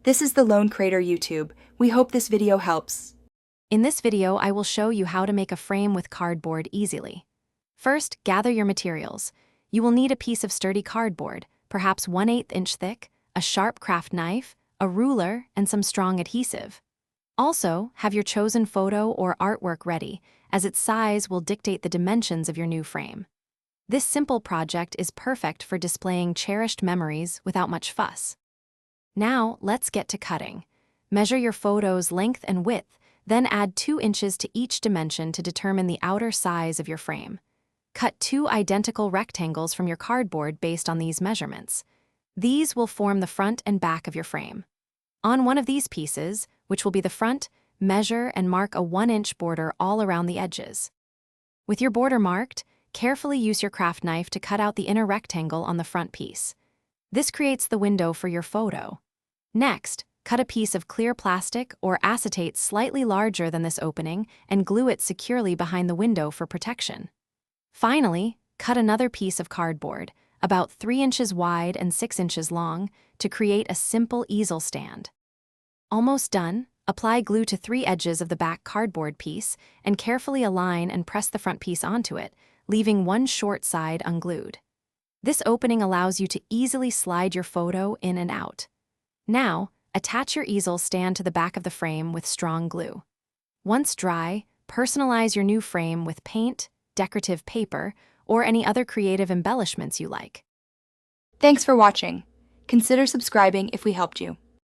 This is the Lone Crater YouTube. We hope this video helps. In this video, I will show you how to make a frame with cardboard easily. First, gather your materials. You will need a piece of sturdy cardboard, perhaps 1/8 inch thick, a sharp craft knife, a ruler, and some strong adhesive. Also, have your chosen photo or artwork ready, as its size will dictate the dimensions of your new frame. This simple project is perfect for displaying cherished memories without much fuss. Now, let's get to cutting. Measure your photo's length and width, then add 2 inches to each dimension to determine the outer size of your frame. Cut 2 identical rectangles from your cardboard based on these measurements. These will form the front and back of your frame. On one of these pieces, which will be the front, measure and mark a 1-inch border all around the edges. With your border marked, carefully use your craft knife to cut out the inner rectangle on the front piece. This creates the window for your photo. Next, cut a piece of clear plastic or acetate slightly larger than this opening and glue it securely behind the window for protection. Finally, cut another piece of cardboard, about 3 inches wide and 6 inches long, to create a simple easel stand. Almost done, apply glue to 3 edges of the back cardboard piece and carefully align and press the front piece onto it, leaving one short side unglued. This opening allows you to easily slide your photo in and out. Now, attach your easel stand to the back of the frame with strong glue. Once dry, personalize your new frame with paint, decorative paper, or any other creative embellishments you like. Thanks for watching. Consider subscribing if we helped you.